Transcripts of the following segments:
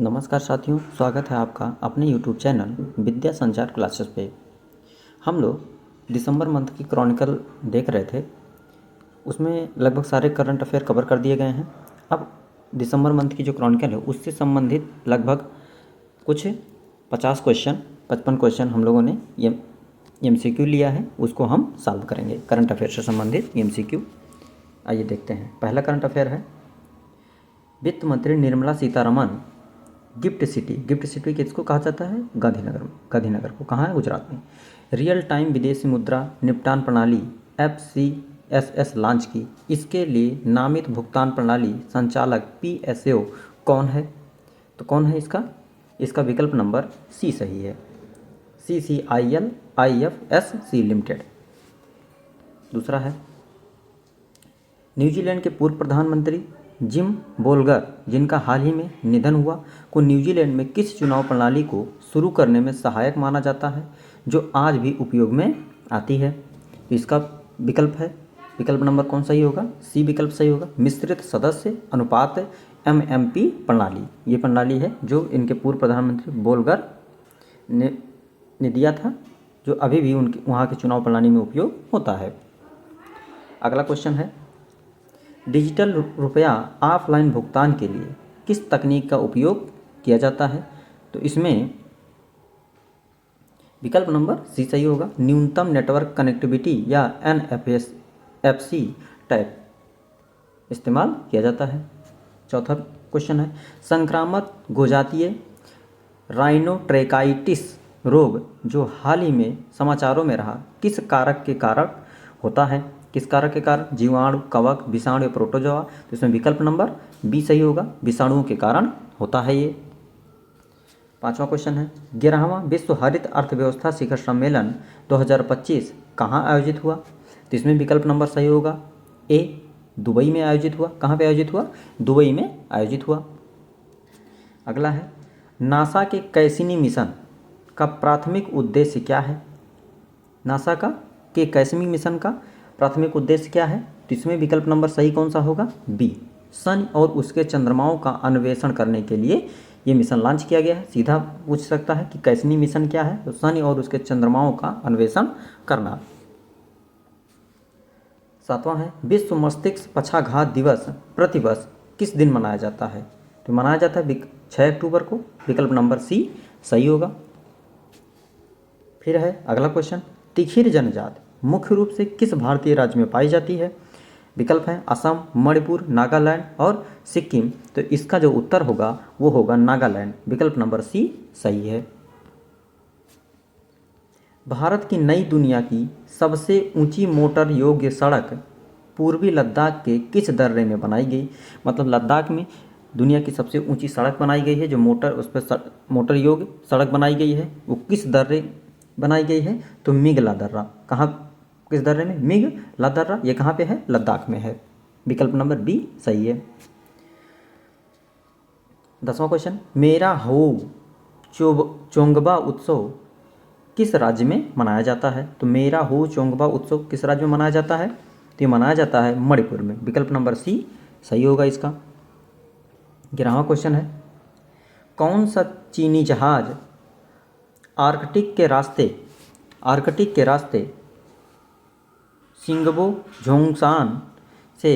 नमस्कार साथियों, स्वागत है आपका अपने YouTube चैनल विद्या संचार क्लासेस पे। हम लोग दिसंबर मंथ की क्रॉनिकल देख रहे थे। उसमें लगभग सारे करंट अफेयर कवर कर दिए गए हैं। अब दिसंबर मंथ की जो क्रॉनिकल है उससे संबंधित लगभग कुछ 50 क्वेश्चन 55 क्वेश्चन हम लोगों ने MCQ लिया है, उसको हम सॉल्व करेंगे। करंट अफेयर से संबंधित MCQ आइए देखते हैं। पहला करंट अफेयर है, वित्त मंत्री निर्मला सीतारमण गिफ्ट सिटी किसको कहा जाता है? गांधीनगर को। कहाँ है? गुजरात में। रियल टाइम विदेशी मुद्रा निपटान प्रणाली FCSS लॉन्च की। इसके लिए नामित भुगतान प्रणाली संचालक PSO कौन है? तो कौन है इसका विकल्प नंबर सी सही है। CCIL IFSC limited. दूसरा है, न्यूजीलैंड के पूर्व प्रधानमंत्री जिम बोल्गर, जिनका हाल ही में निधन हुआ, को न्यूजीलैंड में किस चुनाव प्रणाली को शुरू करने में सहायक माना जाता है जो आज भी उपयोग में आती है? तो इसका विकल्प नंबर कौन सही होगा? सी विकल्प सही होगा। मिश्रित सदस्य अनुपात MMP प्रणाली। ये प्रणाली है जो इनके पूर्व प्रधानमंत्री बोल्गर ने दिया था, जो अभी भी उनके वहाँ के चुनाव प्रणाली में उपयोग होता है। अगला क्वेश्चन है, डिजिटल रुपया ऑफलाइन भुगतान के लिए किस तकनीक का उपयोग किया जाता है? तो इसमें विकल्प नंबर सी सही होगा। न्यूनतम नेटवर्क कनेक्टिविटी या NFC टाइप इस्तेमाल किया जाता है। चौथा क्वेश्चन है, संक्रामक घोजातीय राइनोट्रेकाइटिस रोग जो हाल ही में समाचारों में रहा, किस कारक के कारण होता है? किस कारक के कारण? जीवाणु, कवक, विषाणु या प्रोटोजोआ। तो इसमें विकल्प नंबर बी सही होगा, विषाणुओं के कारण होता है ये। पांचवा क्वेश्चन है, 11वां विश्व हरित अर्थव्यवस्था शिखर सम्मेलन 2025 कहाँ आयोजित हुआ? तो इसमें विकल्प नंबर सही होगा, ए दुबई में आयोजित हुआ। कहाँ पे आयोजित हुआ? दुबई में आयोजित हुआ। अगला है, नासा के कैसिनी मिशन का प्राथमिक उद्देश्य क्या है? नासा के कैसिनी मिशन का प्राथमिक उद्देश्य क्या है? तो इसमें विकल्प नंबर सही कौन सा होगा? बी। सन और उसके चंद्रमाओं का अन्वेषण करने के लिए ये मिशन लॉन्च किया गया है। सीधा पूछ सकता है कि कैसिनी मिशन क्या है? तो सन और उसके चंद्रमाओं का अन्वेषण करना। सातवां है, विश्व मस्तिष्क पक्षाघात दिवस प्रतिवर्ष किस दिन मनाया जाता है? तो मनाया जाता है 6 अक्टूबर को। विकल्प नंबर सी सही होगा। फिर है अगला क्वेश्चन, तिखिर जनजाति मुख्य रूप से किस भारतीय राज्य में पाई जाती है? विकल्प है असम, मणिपुर, नागालैंड और सिक्किम। तो इसका जो उत्तर होगा वो होगा नागालैंड। विकल्प नंबर सी सही है। भारत की नई दुनिया की सबसे ऊंची मोटर योग्य सड़क पूर्वी लद्दाख के किस दर्रे में बनाई गई? मतलब लद्दाख में दुनिया की सबसे ऊंची सड़क बनाई गई है, जो मोटर योग्य सड़क बनाई गई है, वो किस दर्रे बनाई गई है? तो मिगला दर्रा। कहाँ, किस दर्रे में? मिगला दर्रा। ये कहाँ पे है? लद्दाख में है। विकल्प नंबर बी सही है। 10वां क्वेश्चन, मेरा हो चोंगबा उत्सव किस राज्य में मनाया जाता है? तो मेरा हो चोंगबा उत्सव किस राज्य में मनाया जाता है? तो ये मनाया जाता है मणिपुर में। विकल्प नंबर सी सही होगा इसका। 11वां क्वेश्चन है, कौन सा चीनी जहाज आर्कटिक के रास्ते सिंगबो झोंगसान से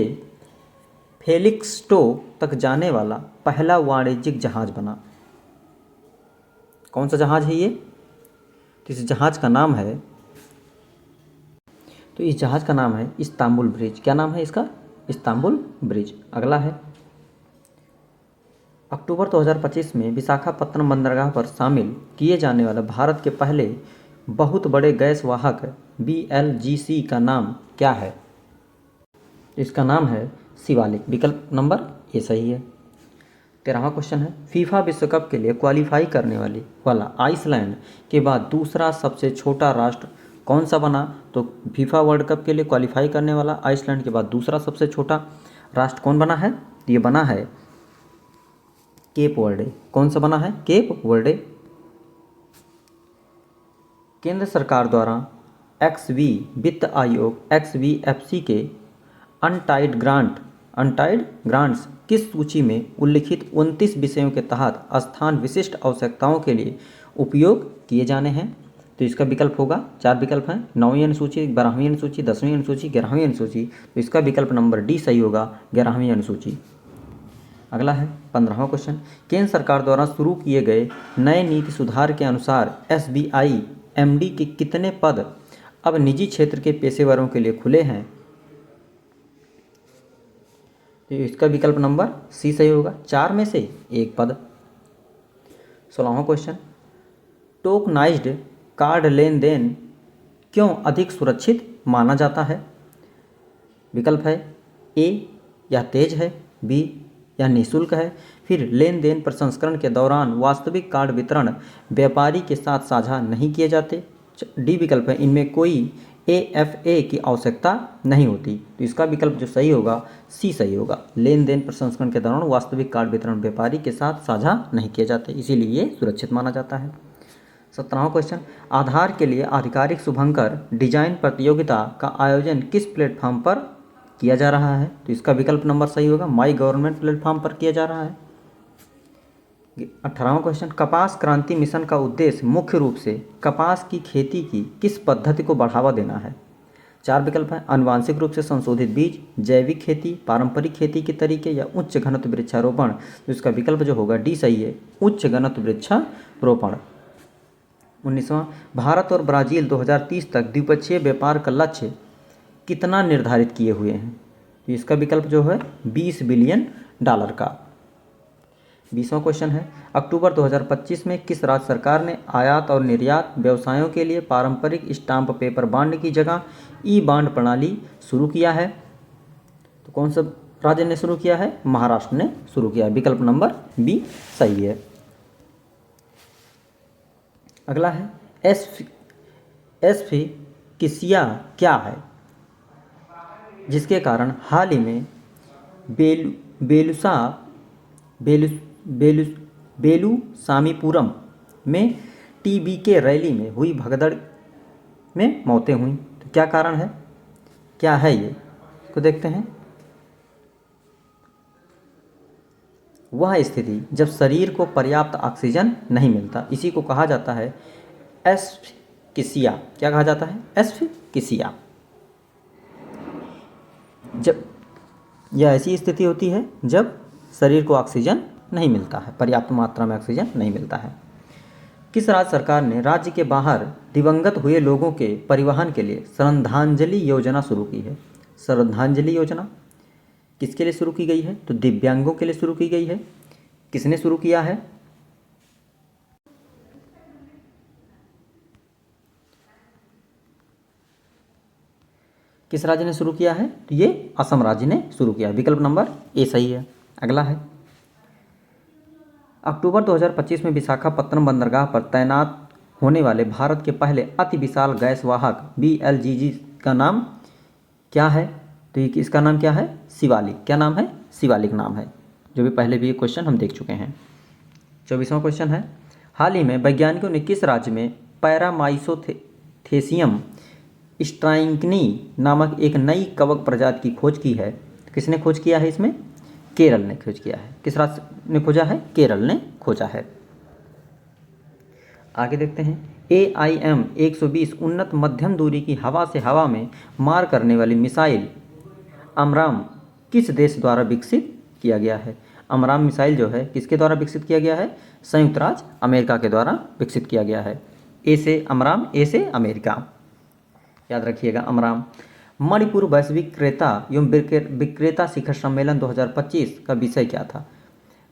फेलिक्सटो तक जाने वाला पहला वाणिज्यिक जहाज बना? कौन सा जहाज है ये? तो इस जहाज का नाम है इस्तांबुल ब्रिज। क्या नाम है इसका? Istanbul bridge. अगला है, अक्टूबर 2025 में विशाखापत्तनम बंदरगाह पर शामिल किए जाने वाला भारत के पहले बहुत बड़े गैस वाहक BLGC का नाम क्या है? इसका नाम है शिवालिक। विकल्प नंबर ए सही है। 13वां क्वेश्चन है, फीफा विश्व कप के लिए क्वालिफाई करने वाला आइसलैंड के बाद दूसरा सबसे छोटा राष्ट्र कौन सा बना? तो फीफा वर्ल्ड कप के लिए क्वालिफाई करने वाला आइसलैंड के बाद दूसरा सबसे छोटा राष्ट्र कौन बना है? ये बना है केप वर्डे। कौन सा बना है? Cape Verde. केंद्र सरकार द्वारा XV वित्त आयोग XVFC के अनटाइड ग्रांट अनटाइड ग्रांट्स किस सूची में उल्लिखित 29 विषयों के तहत स्थान विशिष्ट आवश्यकताओं के लिए उपयोग किए जाने हैं? तो इसका विकल्प होगा, 4 विकल्प हैं, 9वीं अनुसूची, 12वीं अनुसूची, 10वीं अनुसूची, 11वीं अनुसूची। तो इसका विकल्प नंबर डी सही होगा, 11वीं अनुसूची। अगला है 15वां क्वेश्चन, केंद्र सरकार द्वारा शुरू किए गए नए नीति सुधार के अनुसार एसबीआई एमडी के कितने पद अब निजी क्षेत्र के पेशेवरों के लिए खुले हैं? तो इसका विकल्प नंबर सी सही होगा, 4 में से 1 पद। 16वां क्वेश्चन, टोकनाइज्ड कार्ड लेन देन क्यों अधिक सुरक्षित माना जाता है? विकल्प है ए, यह तेज है, बी, यह निःशुल्क है, फिर लेन देन प्रसंस्करण के दौरान वास्तविक कार्ड वितरण व्यापारी के साथ साझा नहीं किए जाते, डी विकल्प है इनमें कोई एएफए की आवश्यकता नहीं होती। तो इसका विकल्प जो सही होगा सी सही होगा, लेन देन प्रसंस्करण के दौरान वास्तविक कार्ड वितरण व्यापारी के साथ साझा नहीं किए जाते, इसीलिए ये सुरक्षित माना जाता है। 17वां क्वेश्चन, आधार के लिए आधिकारिक शुभंकर डिजाइन प्रतियोगिता का आयोजन किस प्लेटफॉर्म पर किया जा रहा है? तो इसका विकल्प नंबर सही होगा, माई गवर्नमेंट प्लेटफॉर्म पर किया जा रहा है। 18वां क्वेश्चन, कपास क्रांति मिशन का उद्देश्य मुख्य रूप से कपास की खेती की किस पद्धति को बढ़ावा देना है? 4 विकल्प हैं, आनुवांशिक रूप से संशोधित बीज, जैविक खेती, पारंपरिक खेती के तरीके या उच्च घनत्व वृक्षारोपण। तो इसका विकल्प जो होगा डी सही है, उच्च घनत्व वृक्षारोपण। 19वां, भारत और ब्राज़ील 2030 तक द्विपक्षीय व्यापार का लक्ष्य कितना निर्धारित किए हुए हैं? तो इसका विकल्प जो है $20 बिलियन का। 20वां क्वेश्चन है, अक्टूबर 2025 में किस राज्य सरकार ने आयात और निर्यात व्यवसायों के लिए पारंपरिक स्टाम्प पेपर बांड की जगह ई बांड प्रणाली शुरू किया है? तो कौन सा राज्य ने शुरू किया है? महाराष्ट्र ने शुरू किया है, विकल्प नंबर बी सही है। अगला है एस्फिक्सिया क्या है, जिसके कारण हाल ही में बेलूसामीपुरम में टीबी के रैली में हुई भगदड़ में मौतें हुई? तो क्या कारण है, क्या है ये, को देखते हैं। वह स्थिति जब शरीर को पर्याप्त ऑक्सीजन नहीं मिलता, इसी को कहा जाता है एस्फिक्सिया। क्या कहा जाता है? एस्फिक्सिया। जब यह ऐसी स्थिति होती है जब शरीर को ऑक्सीजन नहीं मिलता है, पर्याप्त मात्रा में ऑक्सीजन नहीं मिलता है। किस राज्य सरकार ने राज्य के बाहर दिवंगत हुए लोगों के परिवहन के लिए श्रद्धांजलि योजना शुरू की है? श्रद्धांजलि योजना किसके लिए शुरू की गई है? तो दिव्यांगों के लिए शुरू की गई है। किसने शुरू किया है? किस राज्य ने शुरू किया है? तो ये असम राज्य ने शुरू किया है, विकल्प नंबर ए सही है। अगला है, अक्टूबर 2025 में विशाखापत्तनम बंदरगाह पर तैनात होने वाले भारत के पहले अति विशाल गैस वाहक BLGG का नाम क्या है? तो ये इसका नाम क्या है? शिवालिक। क्या नाम है? शिवालिक नाम है, जो भी पहले भी ये क्वेश्चन हम देख चुके हैं। 24वां क्वेश्चन है, हाल ही में वैज्ञानिकों ने किस राज्य में पैरामाइसोथेसियम स्ट्राइकनी नामक एक नई कवक प्रजाति की खोज की है? किसने खोज किया है इसमें? केरल ने खोज किया है। किस राज्य ने खोजा है? केरल ने खोजा है। आगे देखते हैं, AIM 120 उन्नत मध्यम दूरी की हवा से हवा में मार करने वाली मिसाइल अमराम किस देश द्वारा विकसित किया गया है? अमराम मिसाइल जो है किसके द्वारा विकसित किया गया है? संयुक्त राज्य अमेरिका के द्वारा विकसित किया गया है। ए से अमराम, ए से अमेरिका, याद रखिएगा अमराम। मणिपुर वैश्विक क्रेता एवं विक्रेता शिखर सम्मेलन 2025 का विषय क्या था?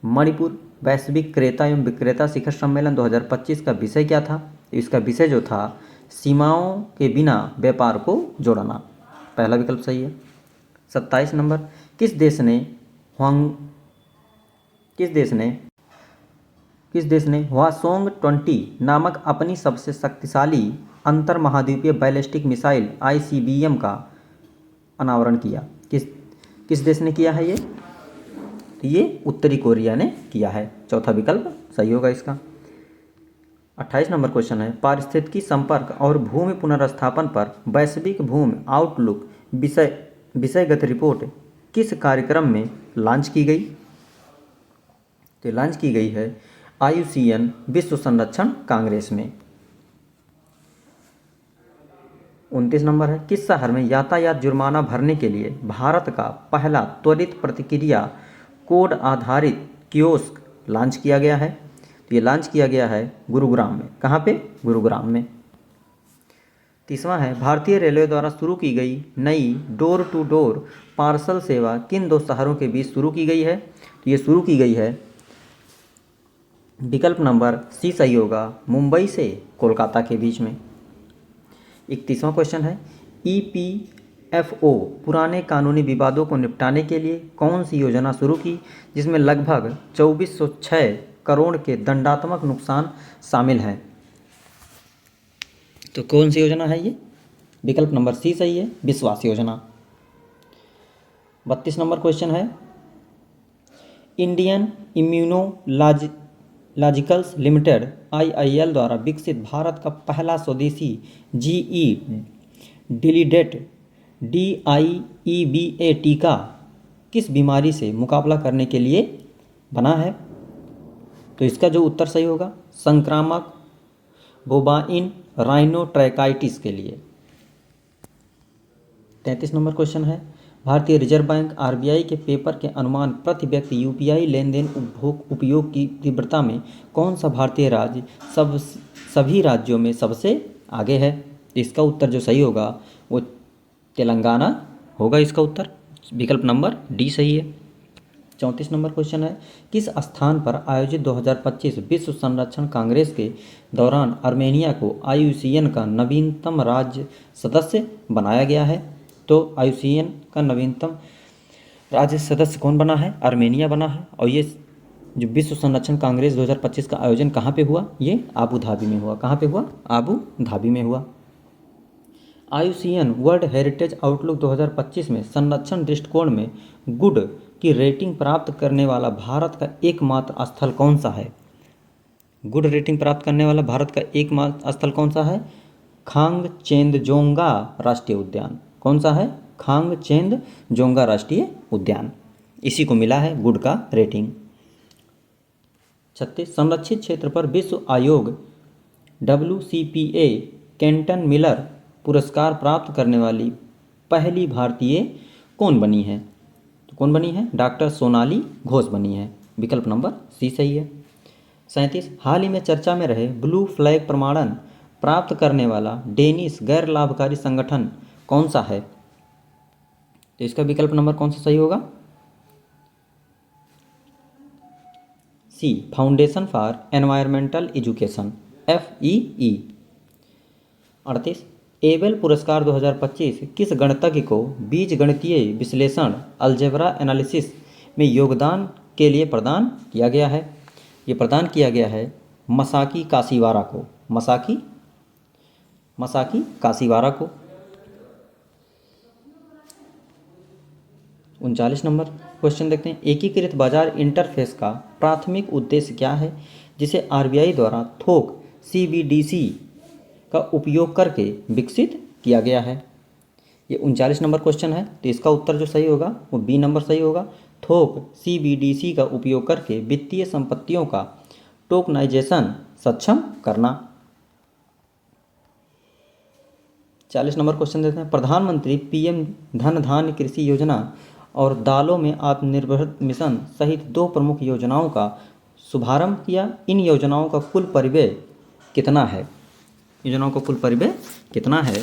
मणिपुर वैश्विक क्रेता एवं विक्रेता शिखर सम्मेलन 2025 का विषय क्या था? इसका विषय जो था सीमाओं के बिना व्यापार को जोड़ना, पहला विकल्प सही है। 27 नंबर, किस देश ने ह्वासोंग 20 नामक अपनी सबसे शक्तिशाली अंतर महाद्वीपीय बैलिस्टिक मिसाइल ICBM का अनावरण किया? किस देश ने किया है ये? तो ये उत्तरी कोरिया ने किया है, चौथा विकल्प सही होगा इसका। 28 नंबर क्वेश्चन है, पारिस्थितिकी संपर्क और भूमि पुनर्स्थापन पर वैश्विक भूमि आउटलुक विषयगत रिपोर्ट किस कार्यक्रम में लॉन्च की गई? तो लॉन्च की गई है IUCN विश्व संरक्षण कांग्रेस में। 29 नंबर है, किस शहर में यातायात जुर्माना भरने के लिए भारत का पहला त्वरित प्रतिक्रिया कोड आधारित कियोस्क लॉन्च किया गया है? तो ये लॉन्च किया गया है गुरुग्राम में। कहाँ पे? गुरुग्राम में। 30वां है, भारतीय रेलवे द्वारा शुरू की गई नई डोर टू डोर पार्सल सेवा किन दो शहरों के बीच शुरू की गई है? तो ये शुरू की गई है, विकल्प नंबर सी सही होगा, मुंबई से कोलकाता के बीच में। 31वां क्वेश्चन है, EPFO पुराने कानूनी विवादों को निपटाने के लिए कौन सी योजना शुरू की जिसमें लगभग 2406 करोड़ के दंडात्मक नुकसान शामिल हैं? तो कौन सी योजना है ये? विकल्प नंबर सी सही है, विश्वास योजना। 32 नंबर क्वेश्चन है, इंडियन इम्यूनोलॉजिकल्स लिमिटेड IIL द्वारा विकसित भारत का पहला स्वदेशी GE डिलिडेट DIEBA टीका किस बीमारी से मुकाबला करने के लिए बना है? तो इसका जो उत्तर सही होगा, संक्रामक बोबाइन राइनोट्रैकाइटिस के लिए। 33 नंबर क्वेश्चन है, भारतीय रिजर्व बैंक RBI के पेपर के अनुमान प्रति व्यक्ति UPI लेन देन उपयोग की तीव्रता में कौन सा भारतीय राज्य सभी राज्यों में सबसे आगे है? इसका उत्तर जो सही होगा वो तेलंगाना होगा। इसका उत्तर विकल्प नंबर डी सही है। 34 नंबर क्वेश्चन है, किस स्थान पर आयोजित 2025 विश्व संरक्षण कांग्रेस के दौरान आर्मेनिया को IUCN का नवीनतम राज्य सदस्य बनाया गया है? तो IUCN का नवीनतम राज्य सदस्य कौन बना है? आर्मेनिया बना है। और ये जो विश्व संरक्षण कांग्रेस 2025 का आयोजन कहाँ पे हुआ? ये आबू धाबी में हुआ। कहाँ पे हुआ? आबू धाबी में हुआ। IUCN वर्ल्ड हेरिटेज आउटलुक 2025 में संरक्षण दृष्टिकोण में गुड की रेटिंग प्राप्त करने वाला भारत का एकमात्र स्थल कौन सा है? गुड रेटिंग प्राप्त करने वाला भारत का एकमात्र स्थल कौन सा है? खांगचेंदजोंगा राष्ट्रीय उद्यान। कौन सा है? खांगचेंदजोंगा राष्ट्रीय उद्यान। इसी को मिला है गुड का रेटिंग। 36, संरक्षित क्षेत्र पर विश्व आयोग WCPA केंटन मिलर पुरस्कार प्राप्त करने वाली पहली भारतीय कौन बनी है? तो कौन बनी है? डॉक्टर सोनाली घोष बनी है। विकल्प नंबर सी सही है। 37, हाल ही में चर्चा में रहे ब्लू फ्लैग प्रमाणन प्राप्त करने वाला डेनिश गैर लाभकारी संगठन कौन सा है? तो इसका विकल्प नंबर कौन सा सही होगा? C, foundation for environmental education, FEE। 38, Abel पुरस्कार 2025 किस गणितज्ञ को बीजगणितीय विश्लेषण अलजेब्रा एनालिसिस में योगदान के लिए प्रदान किया गया है? ये प्रदान किया गया है मसाकी काशीवारा को। मसाकी काशीवारा को। 39 नंबर क्वेश्चन देखते हैं, एकीकृत बाजार इंटरफेस का प्राथमिक उद्देश्य क्या है जिसे RBI द्वारा थोक CBDC का उपयोग करके विकसित किया गया है? ये 39 नंबर क्वेश्चन है। तो इसका उत्तर जो सही होगा वो बी नंबर सही होगा, थोक CBDC का उपयोग करके वित्तीय संपत्तियों का टोकनाइजेशन सक्षम करना। 40 नंबर क्वेश्चन देते हैं, प्रधानमंत्री PM धन धान्य कृषि योजना और दालों में आत्मनिर्भर मिशन सहित 2 प्रमुख योजनाओं का शुभारंभ किया। इन योजनाओं का कुल परिव्यय कितना है? योजनाओं का कुल परिव्यय कितना है?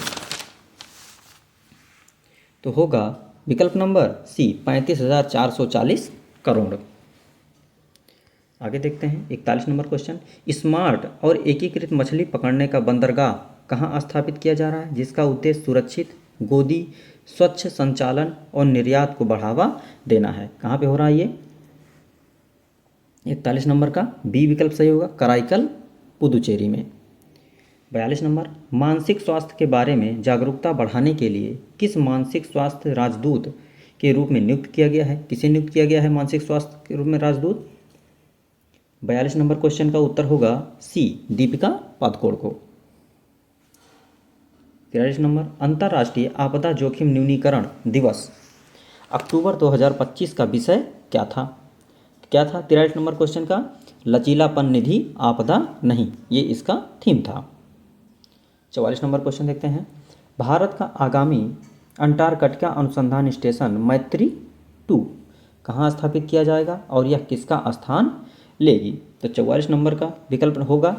तो होगा विकल्प नंबर सी, 35,440 करोड़। आगे देखते हैं 41 नंबर क्वेश्चन, स्मार्ट और एकीकृत मछली पकड़ने का बंदरगाह कहाँ स्थापित किया जा रहा है जिसका उद्देश्य सुरक्षित, गोदी, स्वच्छ संचालन और निर्यात को बढ़ावा देना है? कहाँ पे हो रहा है ये? 41 नंबर का बी विकल्प सही होगा, कराईकल पुदुचेरी में। 42 नंबर, मानसिक स्वास्थ्य के बारे में जागरूकता बढ़ाने के लिए किस मानसिक स्वास्थ्य राजदूत के रूप में नियुक्त किया गया है? किसे नियुक्त किया गया है मानसिक स्वास्थ्य के रूप में राजदूत? 42 नंबर क्वेश्चन का उत्तर होगा सी, दीपिका पादुकोण को। 43 नंबर, अंतर्राष्ट्रीय आपदा जोखिम न्यूनीकरण दिवस अक्टूबर 2025 का विषय क्या था? 43 नंबर क्वेश्चन का, लचीलापन निधि आपदा नहीं, ये इसका थीम था। 44 नंबर क्वेश्चन देखते हैं, भारत का आगामी अंटार्कटिका अनुसंधान स्टेशन मैत्री-2 कहाँ स्थापित किया जाएगा और यह किसका स्थान लेगी? तो 44 नंबर का विकल्प होगा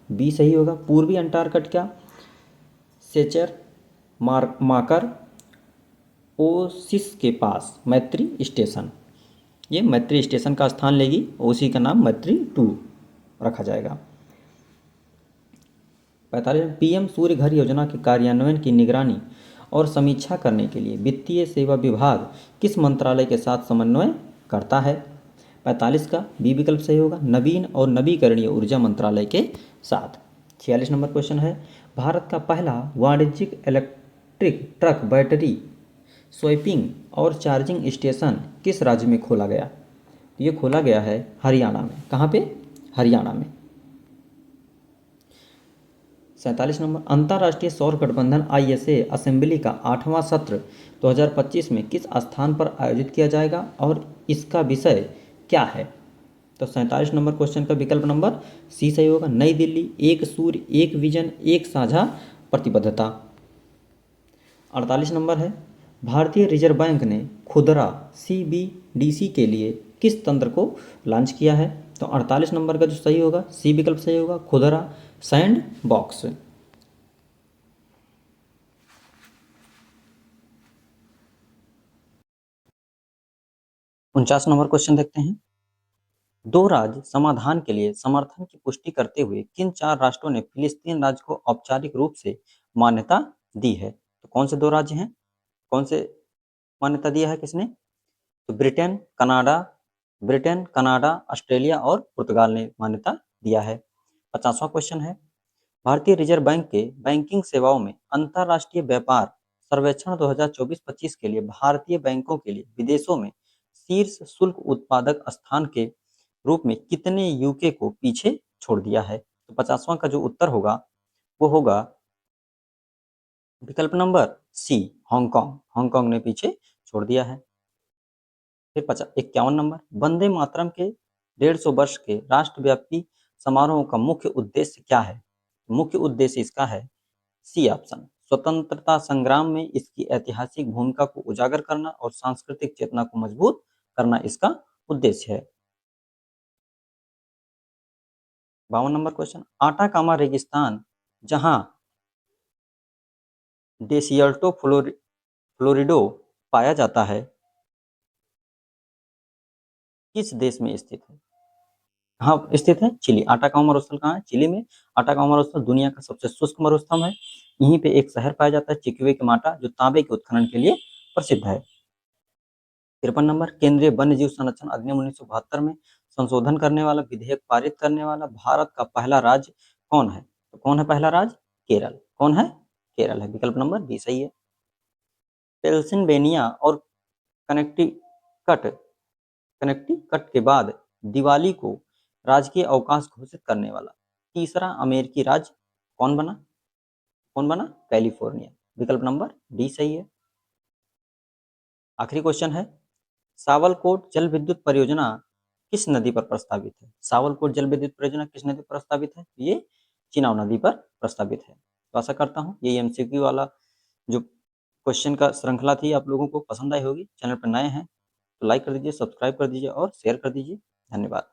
बी सही होगा, पूर्वी अंटार्कटिका सेचर माकर ओसिस के पास मैत्री स्टेशन, ये मैत्री स्टेशन का स्थान लेगी, उसी का नाम मैत्री-2 रखा जाएगा। 45 पीएम सूर्य घर योजना के कार्यान्वयन की निगरानी और समीक्षा करने के लिए वित्तीय सेवा विभाग किस मंत्रालय के साथ समन्वय करता है? 45 का बी विकल्प सही होगा, नवीन और नवीकरणीय ऊर्जा मंत्रालय के साथ। 46 नंबर क्वेश्चन है, भारत का पहला वाणिज्यिक इलेक्ट्रिक ट्रक बैटरी स्वैपिंग और चार्जिंग स्टेशन किस राज्य में खोला गया? ये खोला गया है हरियाणा में। कहाँ पे? हरियाणा में। 47 नंबर, अंतर्राष्ट्रीय सौर गठबंधन ISA असेंबली का 8वां सत्र 2025 में किस स्थान पर आयोजित किया जाएगा और इसका विषय क्या है? तो 47 नंबर क्वेश्चन का विकल्प नंबर सी सही होगा, नई दिल्ली, एक सूर्य, एक विजन, एक साझा प्रतिबद्धता। 48 नंबर है, भारतीय रिजर्व बैंक ने खुदरा CBDC के लिए किस तंत्र को लॉन्च किया है? तो 48 नंबर का जो सही होगा सी विकल्प सही होगा, खुदरा सैंड बॉक्स। 49 नंबर क्वेश्चन देखते हैं, दो राज्य समाधान के लिए समर्थन की पुष्टि करते हुए किन 4 राष्ट्रों ने फिलिस्तीन राज्य को औपचारिक रूप से मान्यता दी है? तो कौन से 2 राज्य हैं? कौन से मान्यता दिया है किसने? तो ब्रिटेन, कनाडा, ऑस्ट्रेलिया और पुर्तगाल ने मान्यता दिया है। 50वां क्वेश्चन है, भारतीय रिजर्व बैंक के बैंकिंग सेवाओं में अंतर्राष्ट्रीय व्यापार सर्वेक्षण 2024-25 के लिए भारतीय बैंकों के लिए विदेशों में शीर्ष शुल्क उत्पादक स्थान के रूप में कितने यूके को पीछे छोड़ दिया है? तो 50वां का जो उत्तर होगा वो होगा विकल्प नंबर सी, हांगकांग। हांगकांग ने पीछे छोड़ दिया है। फिर 51 नंबर, वंदे मातरम के 150 वर्ष के राष्ट्रव्यापी समारोह का मुख्य उद्देश्य क्या है? मुख्य उद्देश्य इसका है सी ऑप्शन, स्वतंत्रता संग्राम में इसकी ऐतिहासिक भूमिका को उजागर करना और सांस्कृतिक चेतना को मजबूत करना इसका उद्देश्य है। 52 नंबर क्वेश्चन, आटाकामा रेगिस्तान जहां डेसियर्टो फ्लोरिडो पाया जाता है किस देश में स्थित है? हाँ स्थित है चिली। आटाकामा मरुस्थल कहाँ है? चिली में। आटाकामा मरुस्थल दुनिया का सबसे शुष्क मरुस्थल है। यहीं पे एक शहर पाया जाता है चिक्वेकमाटा, जो तांबे के उत्खनन के लिए प्रसिद्ध है। 53 नंबर, केंद्रीय वन्य जीव संरक्षण अधिनियम 1972 में संशोधन करने वाला विधेयक पारित करने वाला भारत का पहला राज्य कौन है? तो कौन है पहला राज्य? केरल। कौन है? केरल है। विकल्प नंबर बी सही है। पेंसिल्वेनिया और कनेक्टिकट कनेक्टिकट के बाद दिवाली को राजकीय अवकाश घोषित करने वाला तीसरा अमेरिकी राज्य कौन बना? कौन बना? कैलिफोर्निया। विकल्प नंबर डी सही है। आखिरी क्वेश्चन है, सावलकोट जल विद्युत परियोजना किस नदी पर प्रस्तावित है? सावलकोट जल विद्युत परियोजना किस नदी पर प्रस्तावित है? ये चिनाब नदी पर प्रस्तावित है। तो आशा करता हूँ ये एमसीक्यू वाला जो क्वेश्चन का श्रृंखला थी आप लोगों को पसंद आई होगी। चैनल पर नए हैं तो लाइक कर दीजिए, सब्सक्राइब कर दीजिए और शेयर कर दीजिए। धन्यवाद।